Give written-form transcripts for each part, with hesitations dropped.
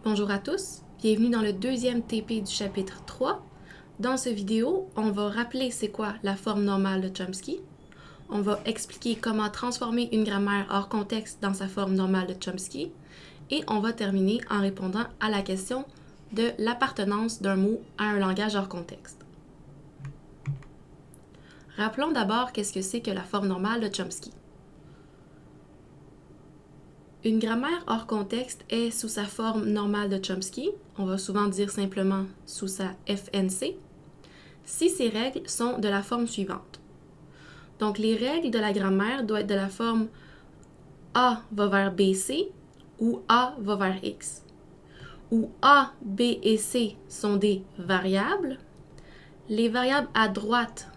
Bonjour à tous, bienvenue dans le deuxième TP du chapitre 3. Dans cette vidéo, on va rappeler c'est quoi la forme normale de Chomsky. On va expliquer comment transformer une grammaire hors contexte dans sa forme normale de Chomsky. Et on va terminer en répondant à la question de l'appartenance d'un mot à un langage hors contexte. Rappelons d'abord qu'est-ce que c'est que la forme normale de Chomsky. Une grammaire hors contexte est sous sa forme normale de Chomsky, on va souvent dire simplement sous sa FNC, si ces règles sont de la forme suivante. Donc les règles de la grammaire doivent être de la forme A va vers BC ou A va vers X, où A, B et C sont des variables. Les variables à droite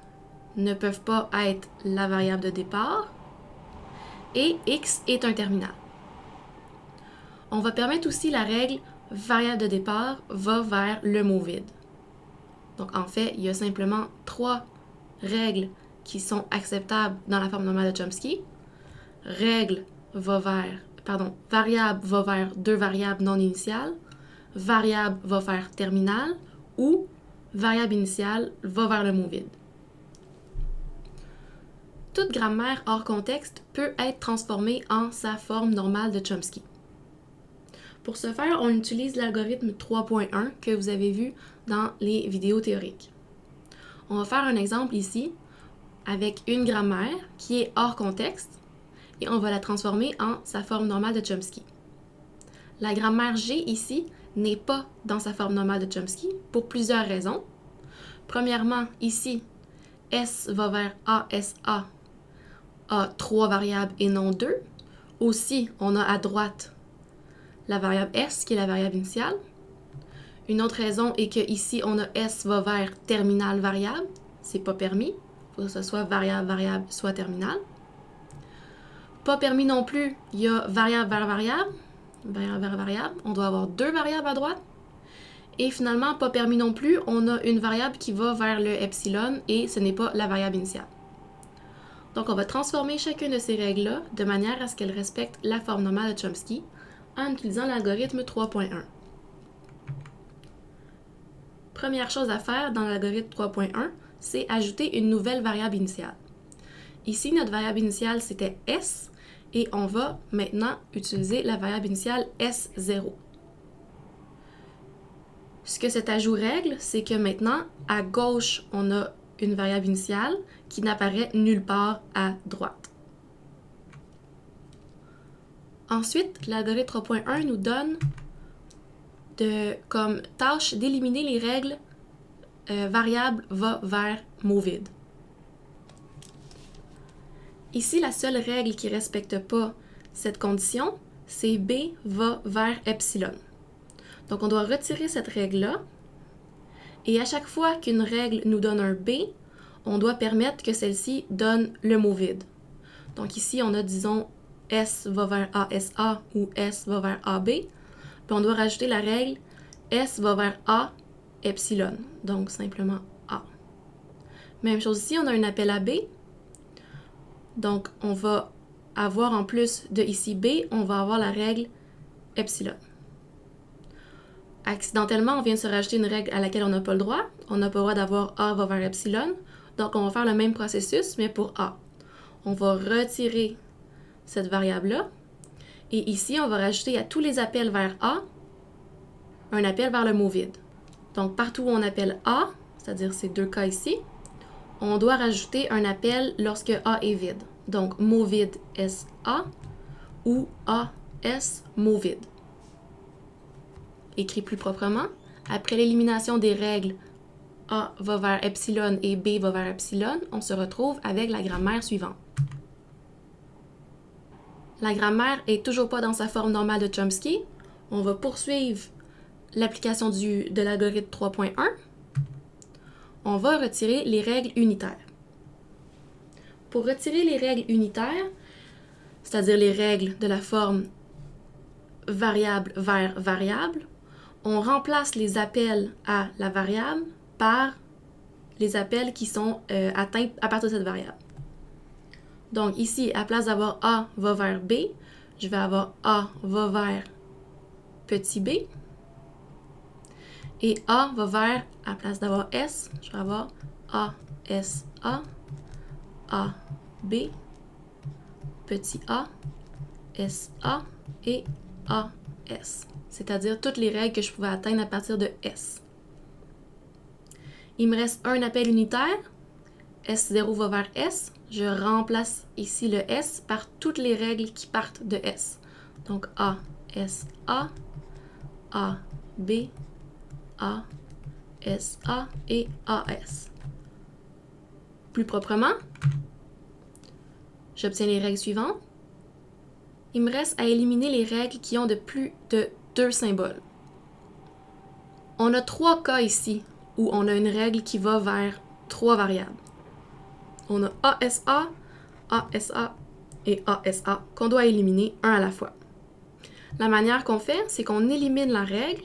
ne peuvent pas être la variable de départ et X est un terminal. On va permettre aussi la règle variable de départ va vers le mot vide. Donc en fait, il y a simplement 3 règles qui sont acceptables dans la forme normale de Chomsky. Variable va vers 2 variables non initiales, variable va vers terminal ou variable initiale va vers le mot vide. Toute grammaire hors contexte peut être transformée en sa forme normale de Chomsky. Pour ce faire, on utilise l'algorithme 3.1 que vous avez vu dans les vidéos théoriques. On va faire un exemple ici avec une grammaire qui est hors contexte et on va la transformer en sa forme normale de Chomsky. La grammaire G ici n'est pas dans sa forme normale de Chomsky pour plusieurs raisons. Premièrement, ici, S va vers ASA a 3 variables et non 2. Aussi, on a à droite la variable S qui est la variable initiale. Une autre raison est que ici on a S va vers terminal variable, c'est pas permis, il faut que ce soit variable variable soit terminal. Pas permis non plus, il y a variable vers variable, on doit avoir 2 variables à droite. Et finalement, pas permis non plus, on a une variable qui va vers le epsilon et ce n'est pas la variable initiale. Donc on va transformer chacune de ces règles-là de manière à ce qu'elles respectent la forme normale de Chomsky en utilisant l'algorithme 3.1. Première chose à faire dans l'algorithme 3.1, c'est ajouter une nouvelle variable initiale. Ici, notre variable initiale, c'était S, et on va maintenant utiliser la variable initiale S0. Ce que cet ajout règle, c'est que maintenant, à gauche, on a une variable initiale qui n'apparaît nulle part à droite. Ensuite, l'algorithme 3.1 nous donne comme tâche d'éliminer les règles variable va vers mot vide. Ici, la seule règle qui ne respecte pas cette condition, c'est B va vers epsilon. Donc, on doit retirer cette règle-là. Et à chaque fois qu'une règle nous donne un B, on doit permettre que celle-ci donne le mot vide. Donc ici, on a, disons, S va vers ASA ou S va vers AB. Puis on doit rajouter la règle S va vers A epsilon. Donc simplement A. Même chose ici, on a un appel à B. Donc on va avoir en plus de ici B, on va avoir la règle epsilon. Accidentellement, on vient de se rajouter une règle à laquelle on n'a pas le droit. On n'a pas le droit d'avoir A va vers epsilon. Donc on va faire le même processus, mais pour A. On va retirer cette variable-là. Et ici, on va rajouter à tous les appels vers A, un appel vers le mot vide. Donc, partout où on appelle A, c'est-à-dire ces 2 cas ici, on doit rajouter un appel lorsque A est vide. Donc, mot vide SA ou AS mot vide. Écrit plus proprement, après l'élimination des règles A va vers epsilon et B va vers epsilon, on se retrouve avec la grammaire suivante. La grammaire est toujours pas dans sa forme normale de Chomsky. On va poursuivre l'application de l'algorithme 3.1. On va retirer les règles unitaires. Pour retirer les règles unitaires, c'est-à-dire les règles de la forme variable vers variable, on remplace les appels à la variable par les appels qui sont atteints à partir de cette variable. Donc ici, à place d'avoir A va vers B, je vais avoir A va vers petit b. Et A va vers, à la place d'avoir S, je vais avoir A, S, A, B, petit a, S, A et A, S. C'est-à-dire toutes les règles que je pouvais atteindre à partir de S. Il me reste un appel unitaire. S0 va vers S. Je remplace ici le S par toutes les règles qui partent de S. Donc A, S, A, B, A, S, A et A, S. Plus proprement, j'obtiens les règles suivantes. Il me reste à éliminer les règles qui ont de plus de 2 symboles. On a 3 cas ici où on a une règle qui va vers 3 variables. On a ASA, ASA et ASA qu'on doit éliminer un à la fois. La manière qu'on fait, c'est qu'on élimine la règle,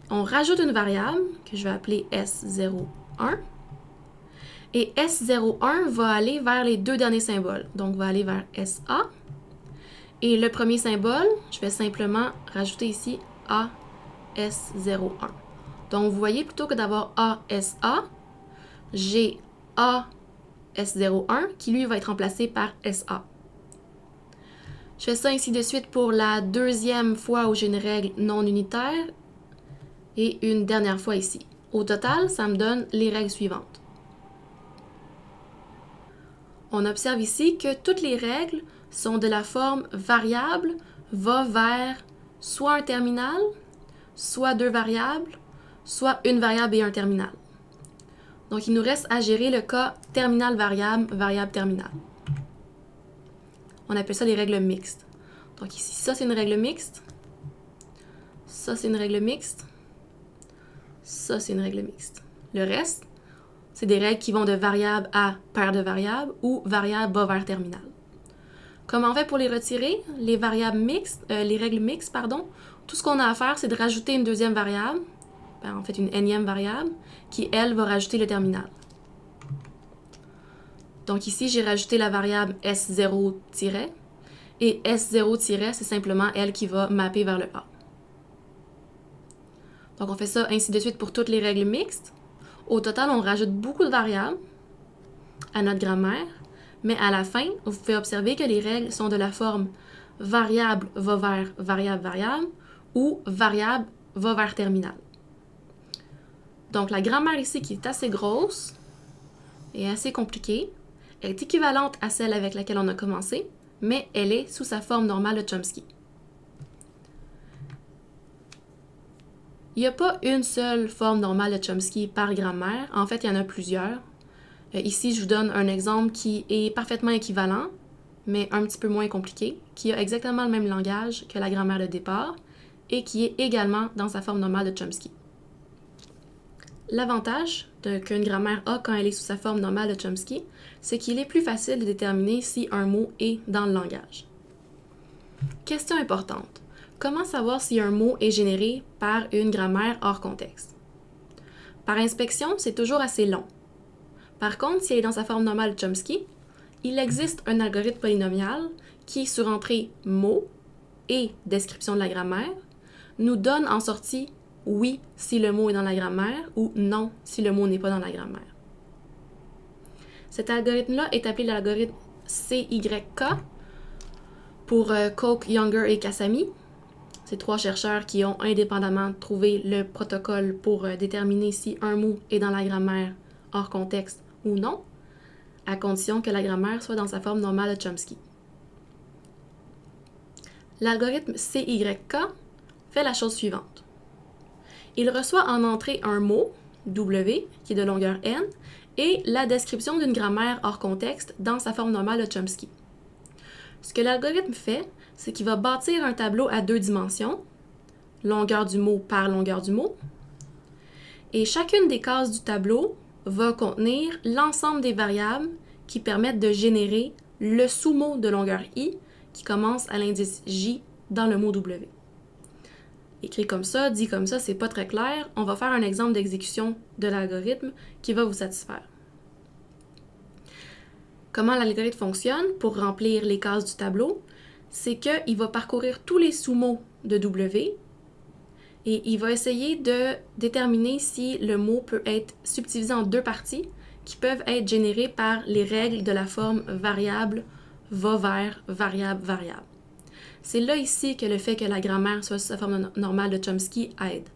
on rajoute une variable que je vais appeler S01 et S01 va aller vers les 2 derniers symboles, donc va aller vers SA. Et le premier symbole, je vais simplement rajouter ici AS01. Donc, vous voyez, plutôt que d'avoir ASA, j'ai AS01 qui, lui, va être remplacé par SA. Je fais ça ainsi de suite pour la deuxième fois où j'ai une règle non unitaire et une dernière fois ici. Au total, ça me donne les règles suivantes. On observe ici que toutes les règles sont de la forme variable va vers soit un terminal, soit 2 variables, soit une variable et un terminal. Donc, il nous reste à gérer le cas terminal-variable, variable-terminal. On appelle ça les règles mixtes. Donc ici, ça c'est une règle mixte, ça c'est une règle mixte, ça c'est une règle mixte. Le reste, c'est des règles qui vont de variable à paire de variables ou variable va vers terminal. Comment on fait pour les retirer? Les variables mixtes, les règles mixtes, pardon. Tout ce qu'on a à faire, c'est de rajouter une deuxième variable, en fait une énième variable, qui, elle, va rajouter le terminal. Donc ici, j'ai rajouté la variable S0- et S0- c'est simplement elle qui va mapper vers le A. Donc on fait ça ainsi de suite pour toutes les règles mixtes. Au total, on rajoute beaucoup de variables à notre grammaire, mais à la fin, vous pouvez observer que les règles sont de la forme variable va vers variable ou variable va vers terminal. Donc la grammaire ici qui est assez grosse et assez compliquée est équivalente à celle avec laquelle on a commencé, mais elle est sous sa forme normale de Chomsky. Il n'y a pas une seule forme normale de Chomsky par grammaire. En fait, il y en a plusieurs. Ici, je vous donne un exemple qui est parfaitement équivalent, mais un petit peu moins compliqué, qui a exactement le même langage que la grammaire de départ et qui est également dans sa forme normale de Chomsky. L'avantage qu'une grammaire a quand elle est sous sa forme normale de Chomsky, c'est qu'il est plus facile de déterminer si un mot est dans le langage. Question importante. Comment savoir si un mot est généré par une grammaire hors contexte? Par inspection, c'est toujours assez long. Par contre, si elle est dans sa forme normale de Chomsky, il existe un algorithme polynomial qui, sur entrée mot et description de la grammaire, nous donne en sortie oui si le mot est dans la grammaire ou non si le mot n'est pas dans la grammaire. Cet algorithme-là est appelé l'algorithme CYK pour Koch, Younger et Kasami. C'est 3 chercheurs qui ont indépendamment trouvé le protocole pour déterminer si un mot est dans la grammaire hors contexte ou non, à condition que la grammaire soit dans sa forme normale de Chomsky. L'algorithme CYK fait la chose suivante. Il reçoit en entrée un mot, W, qui est de longueur n, et la description d'une grammaire hors contexte dans sa forme normale de Chomsky. Ce que l'algorithme fait, c'est qu'il va bâtir un tableau à 2 dimensions, longueur du mot par longueur du mot, et chacune des cases du tableau va contenir l'ensemble des variables qui permettent de générer le sous-mot de longueur i qui commence à l'indice j dans le mot W. Écrit comme ça, dit comme ça, c'est pas très clair. On va faire un exemple d'exécution de l'algorithme qui va vous satisfaire. Comment l'algorithme fonctionne pour remplir les cases du tableau? C'est qu'il va parcourir tous les sous-mots de W Et il va essayer de déterminer si le mot peut être subdivisé en deux parties qui peuvent être générées par les règles de la forme variable va vers variable variable. C'est là ici que le fait que la grammaire soit sous sa forme normale de Chomsky aide.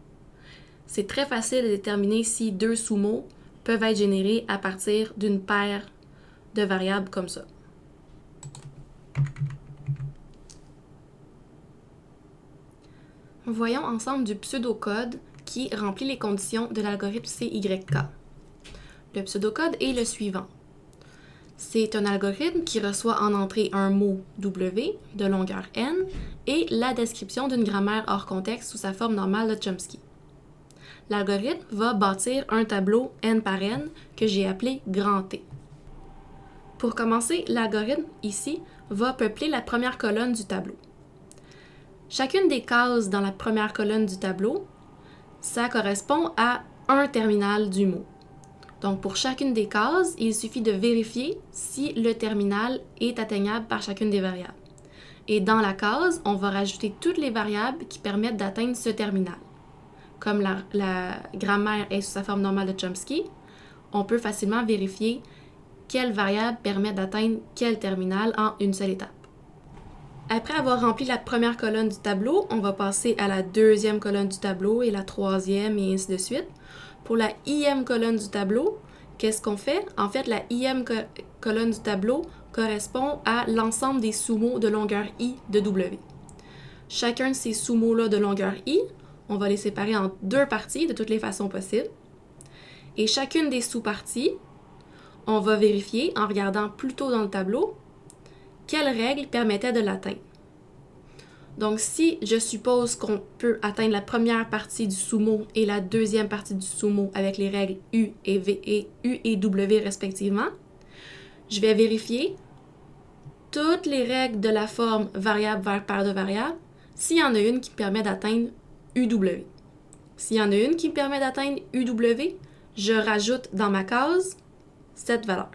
C'est très facile de déterminer si deux sous-mots peuvent être générés à partir d'une paire de variables comme ça. Voyons ensemble du pseudocode qui remplit les conditions de l'algorithme CYK. Le pseudocode est le suivant. C'est un algorithme qui reçoit en entrée un mot W de longueur n et la description d'une grammaire hors contexte sous sa forme normale de Chomsky. L'algorithme va bâtir un tableau n par n que j'ai appelé grand T. Pour commencer, l'algorithme, ici, va peupler la première colonne du tableau. Chacune des cases dans la première colonne du tableau, ça correspond à un terminal du mot. Donc, pour chacune des cases, il suffit de vérifier si le terminal est atteignable par chacune des variables. Et dans la case, on va rajouter toutes les variables qui permettent d'atteindre ce terminal. Comme la grammaire est sous sa forme normale de Chomsky, on peut facilement vérifier quelle variable permet d'atteindre quel terminal en une seule étape. Après avoir rempli la première colonne du tableau, on va passer à la deuxième colonne du tableau et la troisième et ainsi de suite. Pour la ième colonne du tableau, qu'est-ce qu'on fait? En fait, la ième colonne du tableau correspond à l'ensemble des sous-mots de longueur i de W. Chacun de ces sous-mots-là de longueur i, on va les séparer en deux parties de toutes les façons possibles. Et chacune des sous-parties, on va vérifier en regardant plus tôt dans le tableau quelles règles permettaient de l'atteindre. Donc, si je suppose qu'on peut atteindre la première partie du sous-mot et la deuxième partie du sous-mot avec les règles U et V et U et W respectivement, je vais vérifier toutes les règles de la forme variable vers paire de variables s'il y en a une qui permet d'atteindre UW. S'il y en a une qui me permet d'atteindre UW, je rajoute dans ma case cette valeur.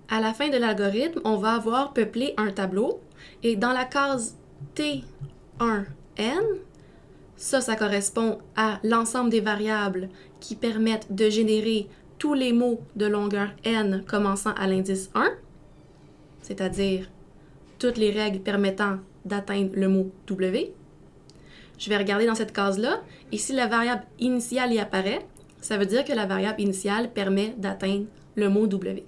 À la fin de l'algorithme, on va avoir peuplé un tableau et dans la case T1N, ça correspond à l'ensemble des variables qui permettent de générer tous les mots de longueur n commençant à l'indice 1, c'est-à-dire toutes les règles permettant d'atteindre le mot W. Je vais regarder dans cette case-là, et si la variable initiale y apparaît, ça veut dire que la variable initiale permet d'atteindre le mot W.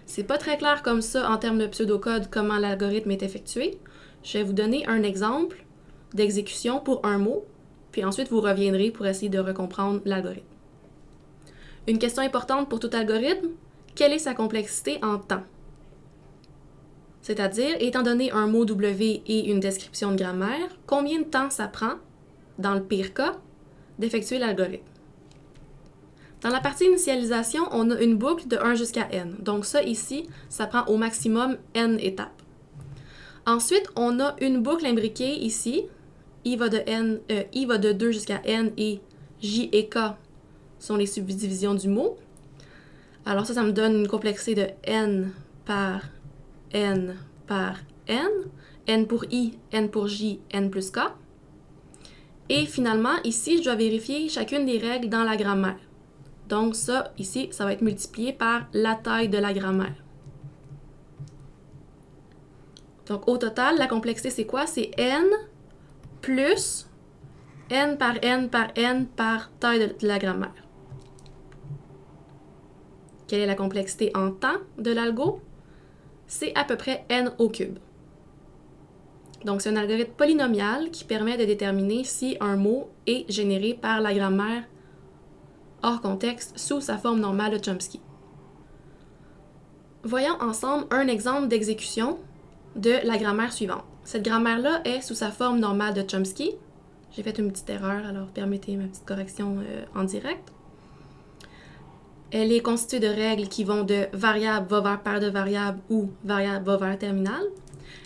C'est pas très clair comme ça en termes de pseudocode comment l'algorithme est effectué. Je vais vous donner un exemple d'exécution pour un mot, puis ensuite vous reviendrez pour essayer de recomprendre l'algorithme. Une question importante pour tout algorithme, quelle est sa complexité en temps? C'est-à-dire, étant donné un mot W et une description de grammaire, combien de temps ça prend, dans le pire cas, d'effectuer l'algorithme? Dans la partie initialisation, on a une boucle de 1 jusqu'à n. Donc ça, ici, ça prend au maximum n étapes. Ensuite, on a une boucle imbriquée ici. I va de 2 jusqu'à n et j et k sont les subdivisions du mot. Alors ça me donne une complexité de n par n par n. N pour i, n pour j, n plus k. Et finalement, ici, je dois vérifier chacune des règles dans la grammaire. Donc ça, ici, ça va être multiplié par la taille de la grammaire. Donc au total, la complexité, c'est quoi? C'est n plus n par n par n par taille de la grammaire. Quelle est la complexité en temps de l'algo? C'est à peu près n au cube. Donc c'est un algorithme polynomial qui permet de déterminer si un mot est généré par la grammaire hors contexte sous sa forme normale de Chomsky. Voyons ensemble un exemple d'exécution de la grammaire suivante. Cette grammaire-là est sous sa forme normale de Chomsky. J'ai fait une petite erreur, alors permettez ma petite correction en direct. Elle est constituée de règles qui vont de variable va vers paire de variables ou variable va vers terminal.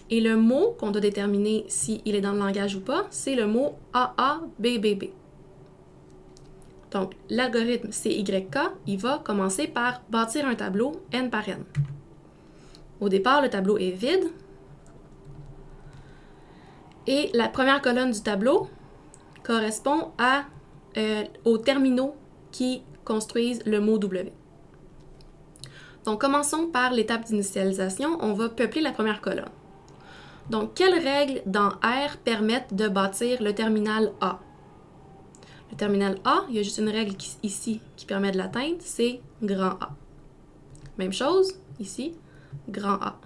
Et le mot qu'on doit déterminer s'il est dans le langage ou pas, c'est le mot AABBB. Donc, l'algorithme CYK, il va commencer par bâtir un tableau n par n. Au départ, le tableau est vide. Et la première colonne du tableau, correspond aux terminaux qui construisent le mot W. Donc, commençons par l'étape d'initialisation. On va peupler la première colonne. Donc, quelles règles dans R permettent de bâtir le terminal A? Le terminal A, il y a juste une règle ici qui permet de l'atteindre, c'est grand A. Même chose, ici, grand A.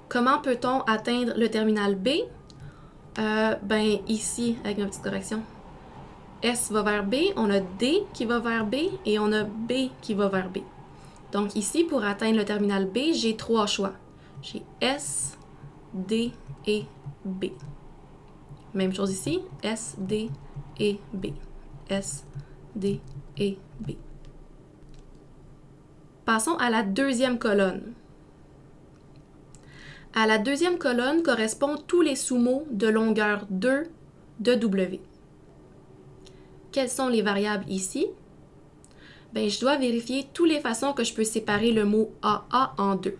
Comment peut-on atteindre le terminal B? Ici, avec ma petite correction, S va vers B, on a D qui va vers B et on a B qui va vers B. Donc ici, pour atteindre le terminal B, j'ai 3 choix. J'ai S, D et B. Même chose ici, S, D et B. S, D et B. Passons à la deuxième colonne. À la deuxième colonne correspondent tous les sous-mots de longueur 2 de W. Quelles sont les variables ici? Je dois vérifier toutes les façons que je peux séparer le mot AA en deux.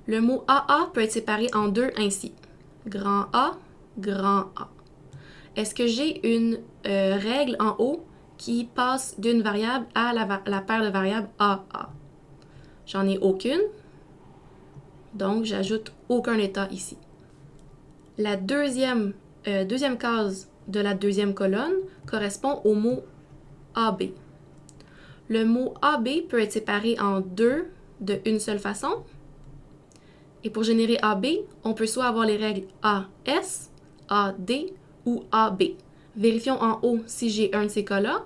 Le mot AA peut être séparé en deux ainsi. Grand A, grand A. Est-ce que j'ai une règle en haut qui passe d'une variable à la paire de variables AA? J'en ai aucune. Donc, j'ajoute aucun état ici. La deuxième case de la deuxième colonne correspond au mot AB. Le mot AB peut être séparé en deux de une seule façon. Et pour générer AB, on peut soit avoir les règles AS, AD ou AB. Vérifions en haut si j'ai un de ces cas-là.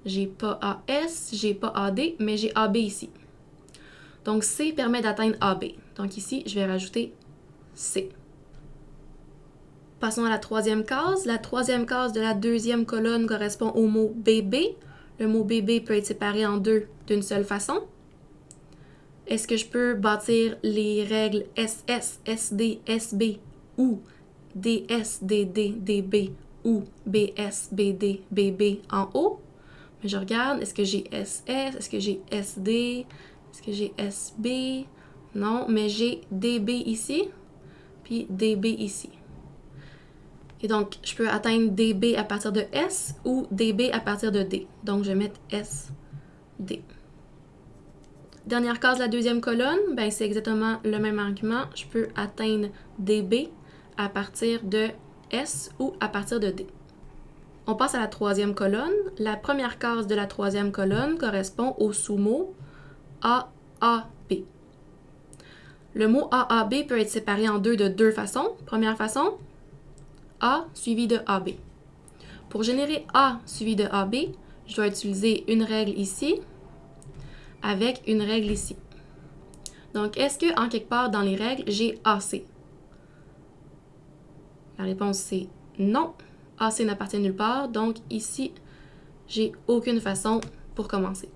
J'ai pas AS, j'ai pas AD, mais j'ai AB ici. Donc, C permet d'atteindre AB. Donc ici, je vais rajouter C. Passons à la troisième case. La troisième case de la deuxième colonne correspond au mot BB. Le mot BB peut être séparé en deux d'une seule façon. Est-ce que je peux bâtir les règles SS, SD, SB ou DS, DD, DB ou BS, BD, BB en haut? Mais je regarde, est-ce que j'ai SS, est-ce que j'ai SD, est-ce que j'ai SB? Non, mais j'ai DB ici, puis DB ici. Et donc, je peux atteindre DB à partir de S ou DB à partir de D. Donc, je vais mettre S, D. Dernière case de la deuxième colonne, c'est exactement le même argument. Je peux atteindre DB à partir de S ou à partir de D. On passe à la troisième colonne. La première case de la troisième colonne correspond au sous-mot AAB. Le mot AAB peut être séparé en deux de deux façons. Première façon, A suivi de AB. Pour générer A suivi de AB, je dois utiliser une règle ici avec une règle ici. Donc, est-ce que en quelque part dans les règles, j'ai AC? La réponse c'est non. AC n'appartient nulle part. Donc, ici, j'ai aucune façon pour commencer.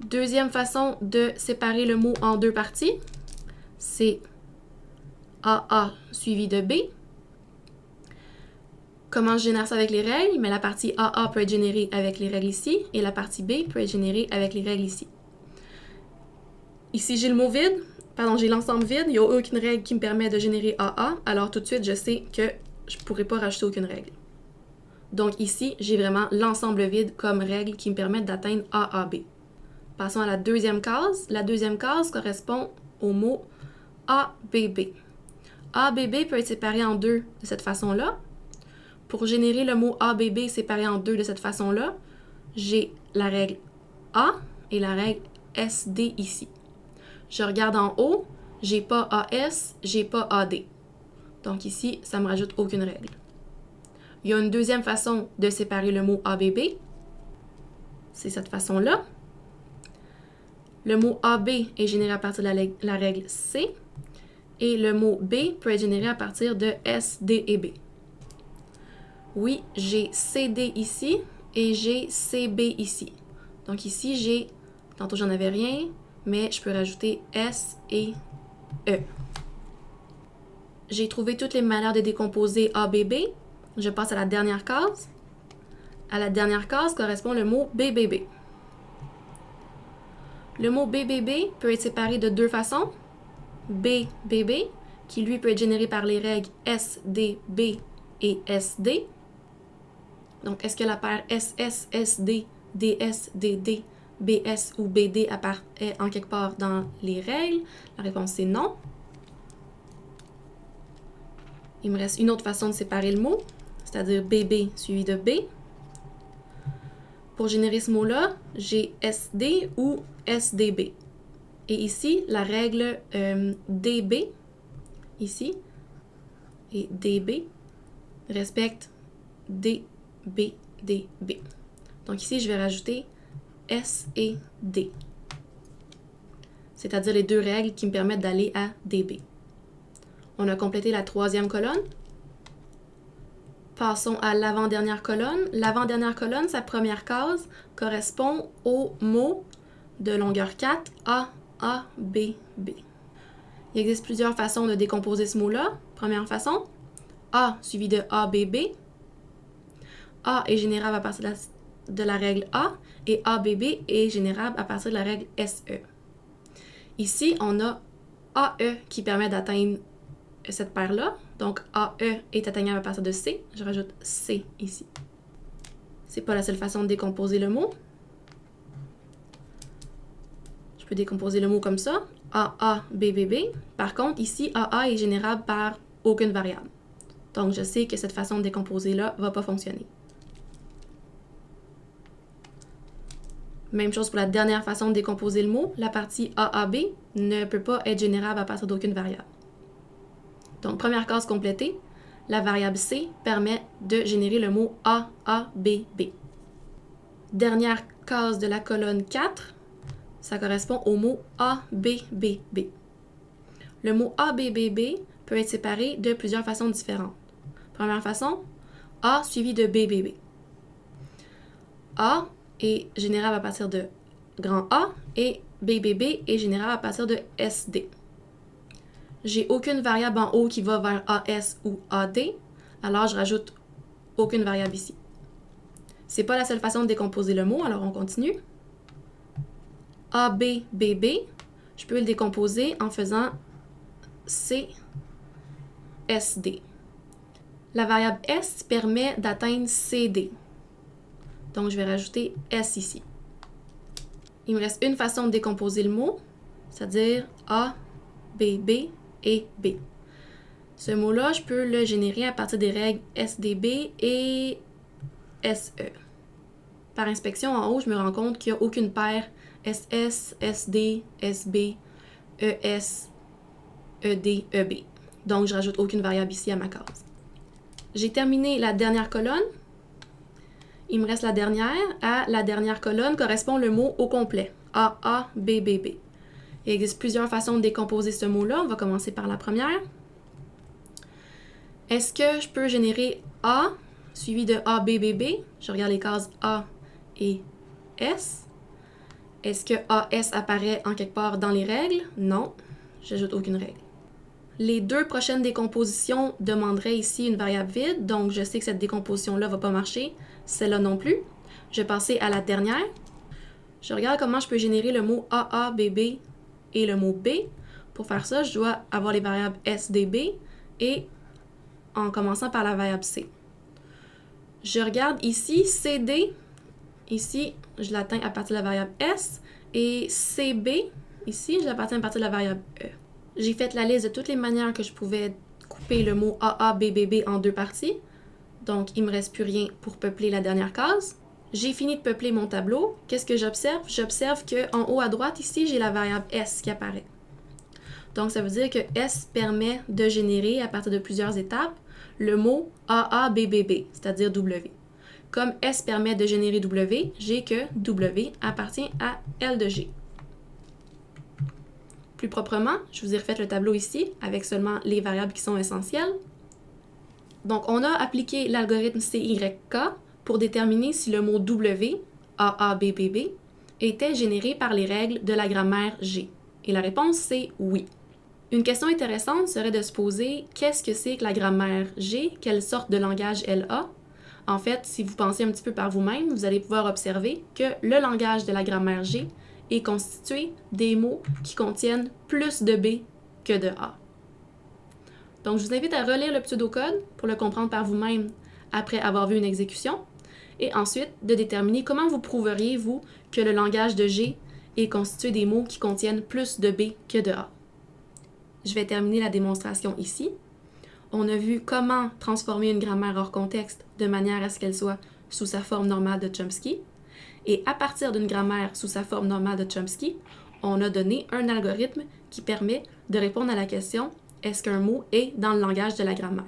Deuxième façon de séparer le mot en deux parties, c'est AA suivi de B. Comment je génère ça avec les règles? Mais la partie AA peut être générée avec les règles ici et la partie B peut être générée avec les règles ici. Ici, j'ai le mot vide, j'ai l'ensemble vide, il n'y a aucune règle qui me permet de générer AA, alors tout de suite, je sais que je ne pourrai pas rajouter aucune règle. Donc ici, j'ai vraiment l'ensemble vide comme règle qui me permet d'atteindre AAB. Passons à la deuxième case. La deuxième case correspond au mot ABB. ABB peut être séparé en deux de cette façon-là. Pour générer le mot ABB séparé en deux de cette façon-là, j'ai la règle A et la règle SD ici. Je regarde en haut, j'ai pas AS, j'ai pas AD. Donc ici, ça ne me rajoute aucune règle. Il y a une deuxième façon de séparer le mot ABB. C'est cette façon-là. Le mot AB est généré à partir de la règle C et le mot B peut être généré à partir de S, D et B. Oui, j'ai CD ici et j'ai CB ici. Donc ici, tantôt j'en avais rien, mais je peux rajouter S et E. J'ai trouvé toutes les manières de décomposer ABB. Je passe à la dernière case. À la dernière case correspond le mot BBB. Le mot BBB peut être séparé de deux façons, BBB qui lui peut être généré par les règles S, D, B et SD. Donc, est-ce que la paire SS, SD, DS, DD, BS ou BD apparaît en quelque part dans les règles? La réponse est non. Il me reste une autre façon de séparer le mot, c'est-à-dire BB suivi de B. Pour générer ce mot-là, j'ai SD ou SDB. Et ici, la règle DB, ici, et DB, respecte DB, DB. Donc ici, je vais rajouter S et D, c'est-à-dire les deux règles qui me permettent d'aller à DB. On a complété la troisième colonne. Passons à l'avant-dernière colonne. L'avant-dernière colonne, sa première case, correspond au mot de longueur 4, A, A, B, B. Il existe plusieurs façons de décomposer ce mot-là. Première façon, A suivi de A, B, B. A est générable à partir de la règle A et A, B, B est générable à partir de la règle SE. Ici, on a AE qui permet d'atteindre cette paire-là. Donc, AE est atteignable à partir de C. Je rajoute C ici. C'est pas la seule façon de décomposer le mot. Je peux décomposer le mot comme ça. AA, B, B, B. Par contre, ici, AA est générable par aucune variable. Donc, je sais que cette façon de décomposer-là ne va pas fonctionner. Même chose pour la dernière façon de décomposer le mot. La partie AAB ne peut pas être générable à partir d'aucune variable. Donc, première case complétée, la variable C permet de générer le mot AABB. Dernière case de la colonne 4, ça correspond au mot ABBB. Le mot ABBB peut être séparé de plusieurs façons différentes. Première façon, A suivi de BBB. A est générable à partir de grand A et BBB est générable à partir de SD. J'ai aucune variable en haut qui va vers AS ou AD, alors je rajoute aucune variable ici. C'est pas la seule façon de décomposer le mot, alors on continue. ABBB, je peux le décomposer en faisant CSD. La variable S permet d'atteindre CD. Donc, je vais rajouter S ici. Il me reste une façon de décomposer le mot, c'est-à-dire A, B, B et B. Ce mot-là, je peux le générer à partir des règles SDB et SE. Par inspection en haut, je me rends compte qu'il n'y a aucune paire SS, SD, SB, ES, ED, EB. Donc, je rajoute aucune variable ici à ma case. J'ai terminé la dernière colonne. Il me reste la dernière. À la dernière colonne correspond le mot au complet. A, A, B, B, B. Il existe plusieurs façons de décomposer ce mot-là. On va commencer par la première. Est-ce que je peux générer A suivi de A, B, B, B? Je regarde les cases A et S. Est-ce que AS apparaît en quelque part dans les règles? Non, j'ajoute aucune règle. Les deux prochaines décompositions demanderaient ici une variable vide, donc je sais que cette décomposition-là ne va pas marcher. Celle-là non plus. Je vais passer à la dernière. Je regarde comment je peux générer le mot AABB et le mot B. Pour faire ça, je dois avoir les variables SDB et en commençant par la variable C. Je regarde ici CD. Ici, je l'atteins à partir de la variable S. Et CB, ici, je l'atteins à partir de la variable E. J'ai fait la liste de toutes les manières que je pouvais couper le mot AABBB en deux parties. Donc, il ne me reste plus rien pour peupler la dernière case. J'ai fini de peupler mon tableau. Qu'est-ce que j'observe? J'observe qu'en haut à droite, ici, j'ai la variable S qui apparaît. Donc, ça veut dire que S permet de générer, à partir de plusieurs étapes, le mot AABBB, c'est-à-dire W. Comme S permet de générer W, j'ai que W appartient à L de G. Plus proprement, je vous ai refait le tableau ici, avec seulement les variables qui sont essentielles. Donc, on a appliqué l'algorithme CYK pour déterminer si le mot W, AABBB, était généré par les règles de la grammaire G. Et la réponse, c'est oui. Une question intéressante serait de se poser qu'est-ce que c'est que la grammaire G, quelle sorte de langage elle a. En fait, si vous pensez un petit peu par vous-même, vous allez pouvoir observer que le langage de la grammaire G est constitué des mots qui contiennent plus de B que de A. Donc, je vous invite à relire le pseudocode pour le comprendre par vous-même après avoir vu une exécution, et ensuite de déterminer comment vous prouveriez, vous, que le langage de G est constitué des mots qui contiennent plus de B que de A. Je vais terminer la démonstration ici. On a vu comment transformer une grammaire hors contexte de manière à ce qu'elle soit sous sa forme normale de Chomsky. Et à partir d'une grammaire sous sa forme normale de Chomsky, on a donné un algorithme qui permet de répondre à la question « Est-ce qu'un mot est dans le langage de la grammaire ?»